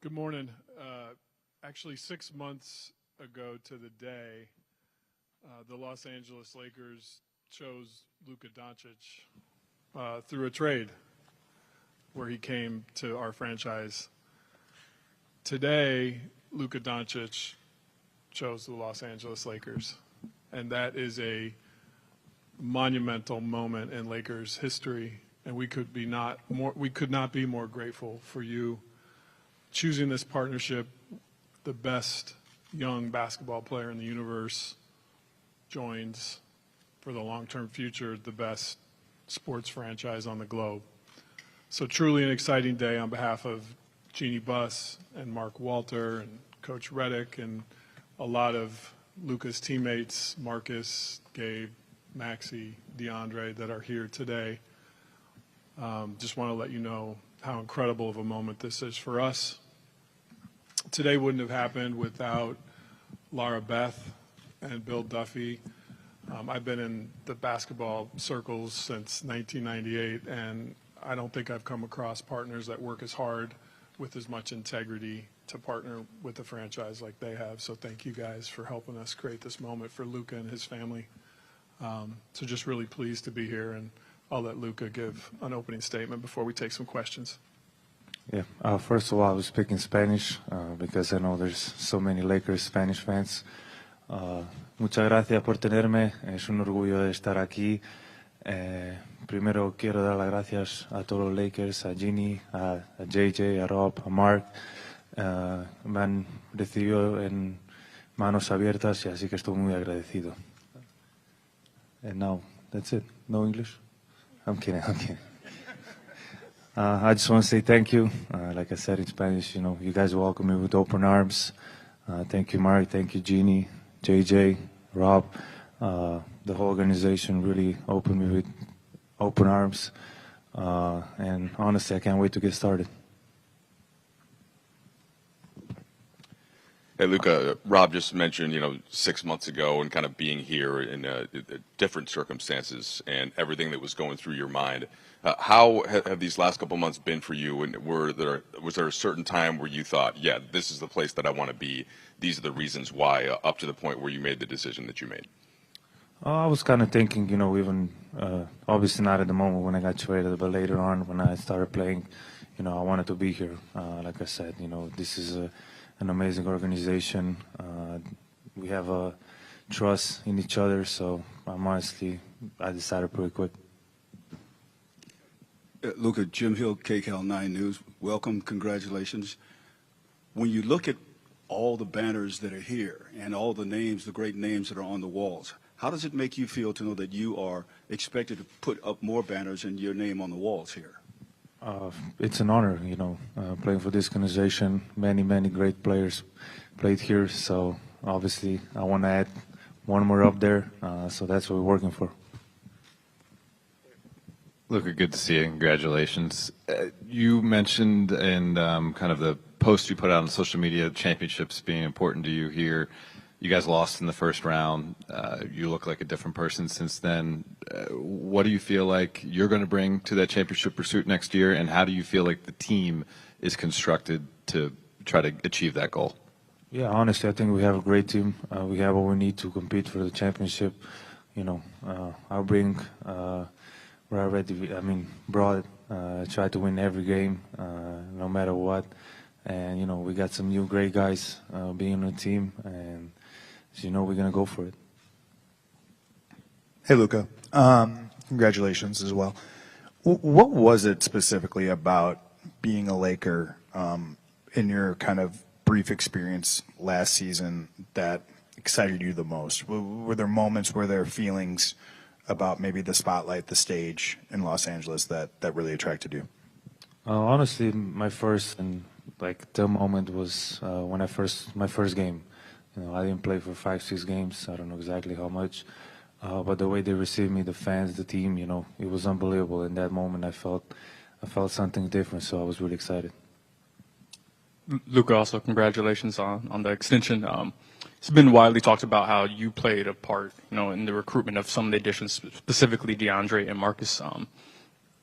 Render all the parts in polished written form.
Good morning. Actually, 6 months ago to the day, the Los Angeles Lakers chose Luka Doncic through a trade where he came to our franchise. Today, Luka Doncic chose the Los Angeles Lakers, and that is a monumental moment in Lakers history, and we could not be more grateful for you choosing this partnership. The best young basketball player in the universe joins, for the long-term future, the best sports franchise on the globe. So truly an exciting day on behalf of Jeannie Buss and Mark Walter and Coach Reddick and a lot of Luka's teammates, Marcus, Gabe, Maxie, DeAndre, that are here today. Just want to let you know how incredible of a moment this is for us. Today wouldn't have happened without Laura Beth and Bill Duffy. I've been in the basketball circles since 1998, and I don't think I've come across partners that work as hard with as much integrity to partner with a franchise like they have. So thank you guys for helping us create this moment for Luka and his family. So just really pleased to be here, and I'll let Luka give an opening statement before we take some questions. Yeah, first of all, I was speaking Spanish because I know there's so many Lakers Spanish fans. Muchas gracias por tenerme, es un orgullo de estar aquí. Primero quiero dar las gracias a todos los Lakers, a Ginny, a JJ, a Rob, a Mark. Me han recibido en manos abiertas y así que estoy muy agradecido. And now, that's it. No English? I'm kidding. I just want to say thank you. Like I said in Spanish, you guys welcome me with open arms. Thank you, Mark. Thank you, Jeannie, JJ, Rob. The whole organization really opened me with open arms. And honestly, I can't wait to get started. Hey, Luka, Rob just mentioned, 6 months ago and kind of being here in different circumstances and everything that was going through your mind. How have these last couple months been for you? And was there a certain time where you thought, yeah, this is the place that I want to be? These are the reasons why, up to the point where you made the decision that you made? I was kind of thinking, even obviously not at the moment when I got traded, but later on when I started playing, I wanted to be here. Like I said, this is an amazing organization. We have a trust in each other, so I decided pretty quick. Luka, Jim Hill, KCAL 9 News. Welcome, congratulations. When you look at all the banners that are here and all the names, the great names that are on the walls, how does it make you feel to know that you are expected to put up more banners and your name on the walls here? It's an honor, playing for this organization. Many great players played here, so obviously I want to add one more up there, so that's what we're working for. Luka, good to see you. Congratulations. You mentioned in kind of the post you put out on social media, championships being important to you here. You guys lost in the first round. You look like a different person since then. What do you feel like you're going to bring to that championship pursuit next year, and how do you feel like the team is constructed to try to achieve that goal? Yeah, honestly, I think we have a great team. We have what we need to compete for the championship. I'll bring what I already, brought. Try to win every game, no matter what. And, we got some new great guys being on the team, and we're going to go for it. Hey, Luka. Congratulations as well. What was it specifically about being a Laker in your kind of brief experience last season that excited you the most? Were there moments, were there feelings about maybe the spotlight, the stage in Los Angeles that really attracted you? Honestly, my first and the moment was when my first game. I didn't play for 5-6 games. I don't know exactly how much, but the way they received me, the fans, the team, it was unbelievable. In that moment, I felt something different, so I was really excited. Luka, also congratulations on the extension. It's been widely talked about how you played a part, in the recruitment of some of the additions, specifically DeAndre and Marcus. I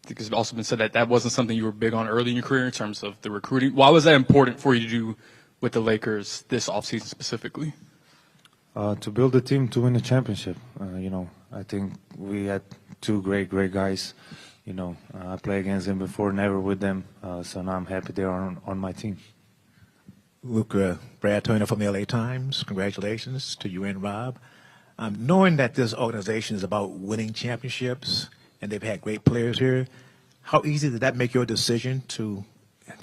think it's also been said that that wasn't something you were big on early in your career in terms of the recruiting. Why was that important for you to do with the Lakers this offseason specifically? To build a team to win a championship. I think we had two great guys. I played against them before, never with them. So now I'm happy they're on my team. Luka, Brad Turner from the LA Times. Congratulations to you and Rob. Knowing that this organization is about winning championships and they've had great players here, how easy did that make your decision to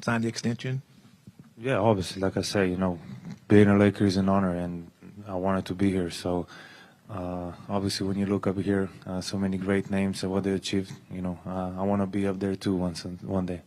sign the extension? Yeah, obviously, like I say, being a Laker is an honor, and I wanted to be here. So, obviously, when you look up here, so many great names and what they achieved, I want to be up there too one day.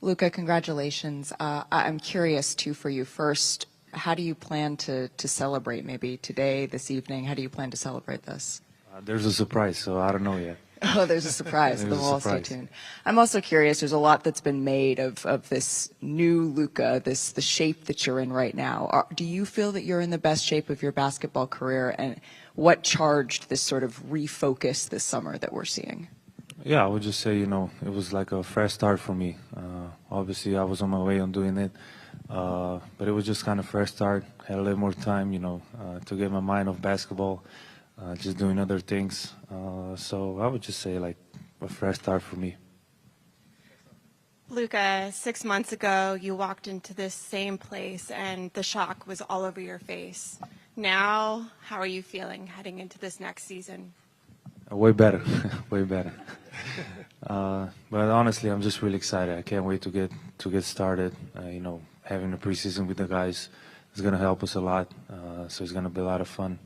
Luka, congratulations. I'm curious, too, for you. First, how do you plan to celebrate? Maybe today, this evening, how do you plan to celebrate this? There's a surprise, so I don't know yet. Oh, there's a surprise. Then we'll all stay tuned. I'm also curious, there's a lot that's been made of this new Luka, the shape that you're in right now. Do you feel that you're in the best shape of your basketball career? And what charged this sort of refocus this summer that we're seeing? Yeah, I would just say, it was like a fresh start for me. Obviously, I was on my way on doing it. But it was just kind of fresh start. Had a little more time, to get my mind off basketball, just doing other things. So I would just say like a fresh start for me. Luka, 6 months ago, you walked into this same place and the shock was all over your face. Now, how are you feeling heading into this next season? Way better, way better. But honestly, I'm just really excited. I can't wait to get started. Having a preseason with the guys is going to help us a lot. So it's going to be a lot of fun.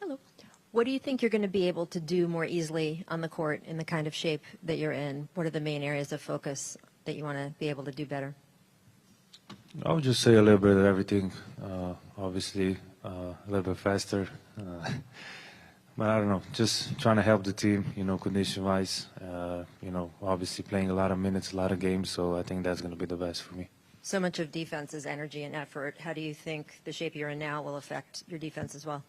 Hello. What do you think you're going to be able to do more easily on the court in the kind of shape that you're in? What are the main areas of focus that you want to be able to do better? I would just say a little bit of everything. Obviously, a little bit faster. But I don't know, just trying to help the team, condition-wise. Obviously playing a lot of minutes, a lot of games, so I think that's going to be the best for me. So much of defense is energy and effort. How do you think the shape you're in now will affect your defense as well?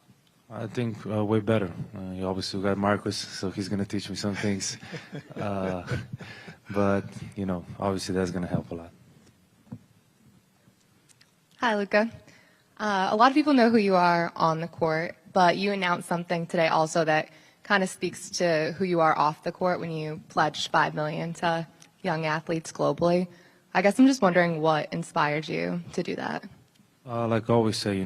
I think way better. You obviously got Marcus, so he's going to teach me some things. But, obviously that's going to help a lot. Hi, Luka. A lot of people know who you are on the court, but you announced something today also that kind of speaks to who you are off the court when you pledged $5 million to young athletes globally. I guess I'm just wondering what inspired you to do that. Like I always say,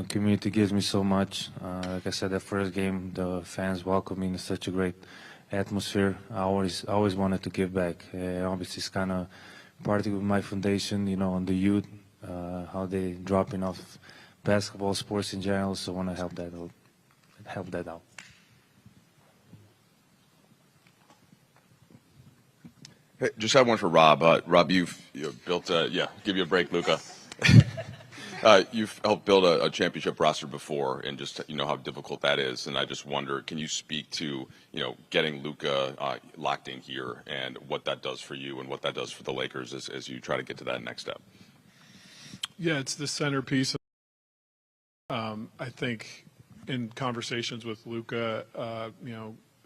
community gives me so much. Like I said, that first game, the fans welcomed me in such a great atmosphere. I always wanted to give back. Obviously, it's kind of partly with my foundation, on the youth, how they dropping off basketball, sports in general. So I want to help that out. Hey, just have one for Rob. Rob, you've built give you a break, Luka. You've helped build a championship roster before, and just how difficult that is. And I just wonder, can you speak to getting Luka locked in here and what that does for you and what that does for the Lakers as you try to get to that next step? Yeah, it's the centerpiece. I think in conversations with Luka,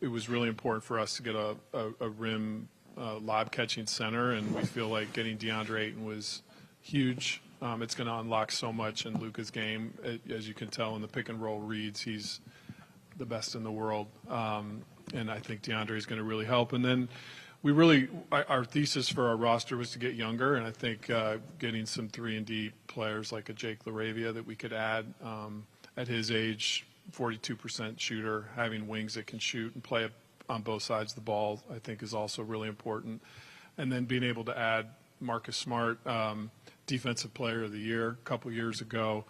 it was really important for us to get a rim lob catching center, and we feel like getting DeAndre Ayton was huge. It's going to unlock so much in Luka's game. As you can tell in the pick and roll reads, he's the best in the world. And I think DeAndre is going to really help. And then our thesis for our roster was to get younger. And I think getting some 3-and-D players like a Jake LaRavia that we could add at his age, 42% shooter, having wings that can shoot and play on both sides of the ball, I think is also really important. And then being able to add Marcus Smart, Defensive Player of the Year a couple years ago.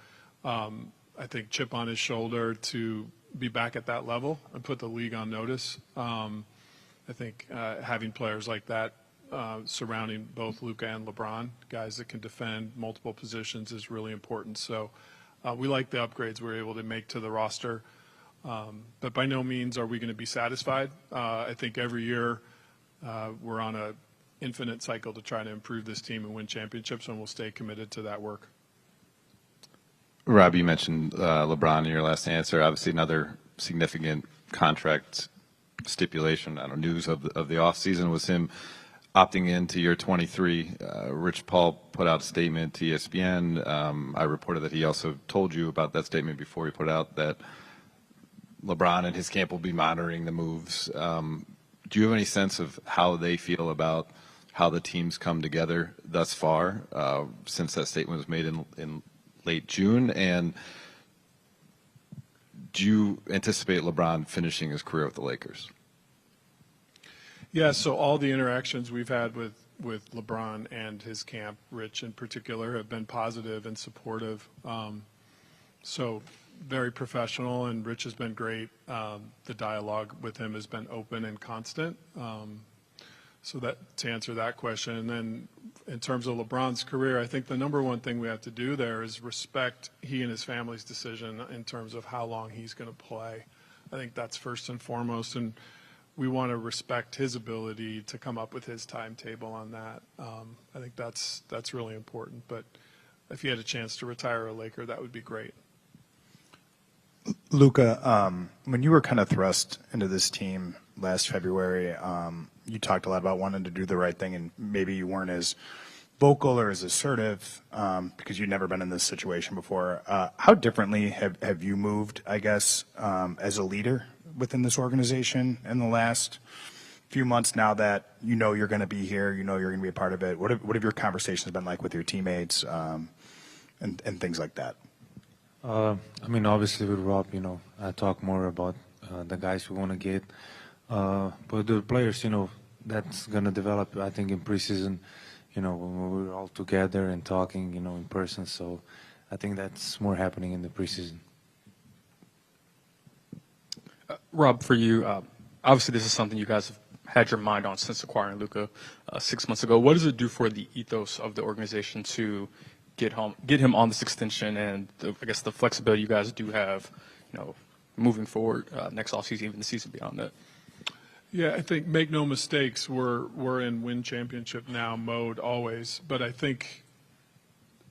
I think chip on his shoulder to be back at that level and put the league on notice. I think having players like that surrounding both Luka and LeBron, guys that can defend multiple positions, is really important. So we like the upgrades we're able to make to the roster. But by no means are we going to be satisfied. I think every year we're on an infinite cycle to try to improve this team and win championships, and we'll stay committed to that work. Rob, you mentioned LeBron in your last answer. Obviously, another significant contract stipulation, news of the offseason was him opting into year 23. Rich Paul put out a statement to ESPN. I reported that he also told you about that statement before he put out that LeBron and his camp will be monitoring the moves. Do you have any sense of how they feel about how the teams come together thus far since that statement was made in late June? And do you anticipate LeBron finishing his career with the Lakers? Yeah, so all the interactions we've had with LeBron and his camp, Rich in particular, have been positive and supportive. So very professional, and Rich has been great. The dialogue with him has been open and constant. So that to answer that question. And then in terms of LeBron's career, I think the number one thing we have to do there is respect he and his family's decision in terms of how long he's going to play. I think that's first and foremost, and we want to respect his ability to come up with his timetable on that. I think that's really important. But if he had a chance to retire a Laker, that would be great. Luka, when you were kind of thrust into this team last February, you talked a lot about wanting to do the right thing, and maybe you weren't as vocal or as assertive because you'd never been in this situation before. How differently have you moved, I guess, as a leader within this organization in the last few months now that you know you're going to be here, you know you're going to be a part of it? What have your conversations been like with your teammates and things like that? Obviously with Rob, I talk more about the guys we want to get. But the players, that's going to develop, I think, in preseason, when we're all together and talking, in person. So I think that's more happening in the preseason. Rob, for you, obviously this is something you guys have had your mind on since acquiring Luka 6 months ago. What does it do for the ethos of the organization to get him on this extension and I guess the flexibility you guys do have, moving forward next offseason, even the season beyond that? Yeah, I think make no mistakes, we're in win championship now mode always, but I think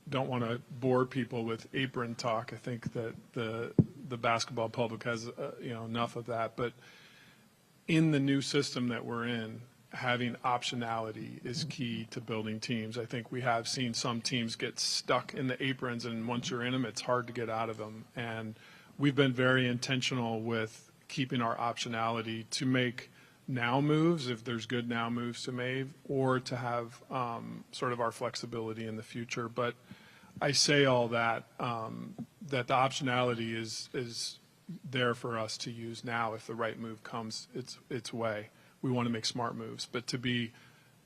don't want to bore people with apron talk. I think that the basketball public has enough of that, but in the new system that we're in, having optionality is key to building teams. I think we have seen some teams get stuck in the aprons, and once you're in them, it's hard to get out of them. And we've been very intentional with keeping our optionality to make now moves, if there's good now moves to make, or to have sort of our flexibility in the future. But I say all that, that the optionality is there for us to use now if the right move comes its way. We want to make smart moves, but to be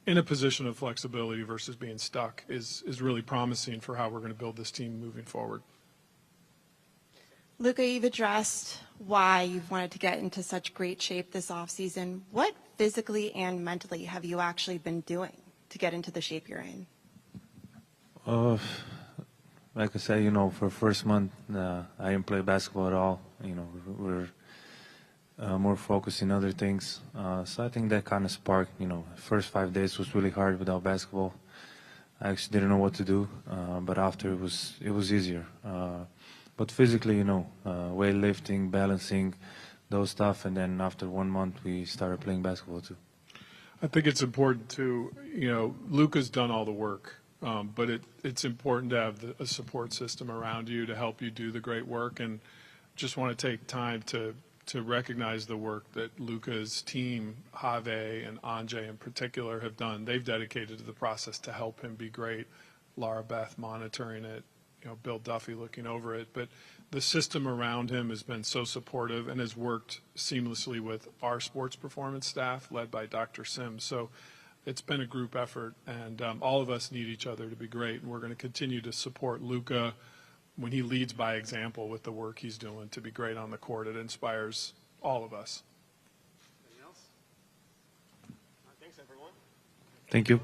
in a position of flexibility versus being stuck is really promising for how we're going to build this team moving forward. Luka, you've addressed why you've wanted to get into such great shape this offseason. What physically and mentally have you actually been doing to get into the shape you're in? Like I said, for first month, I didn't play basketball at all. We're more focused in other things. So I think that kind of sparked, first 5 days was really hard without basketball. I actually didn't know what to do, but after it was easier. But physically, weightlifting, balancing, those stuff, and then after 1 month, we started playing basketball too. I think it's important to, Luka's done all the work, but it's important to have a support system around you to help you do the great work, and just want to take time to recognize the work that Luka's team, Have and Anjay in particular, have done. They've dedicated to the process to help him be great. Laura Beth monitoring it, Bill Duffy looking over it. But the system around him has been so supportive and has worked seamlessly with our sports performance staff led by Dr. Sims. So it's been a group effort, and all of us need each other to be great. And we're going to continue to support Luka when he leads by example with the work he's doing to be great on the court. It inspires all of us. Anything else? Thanks, everyone. Thank you.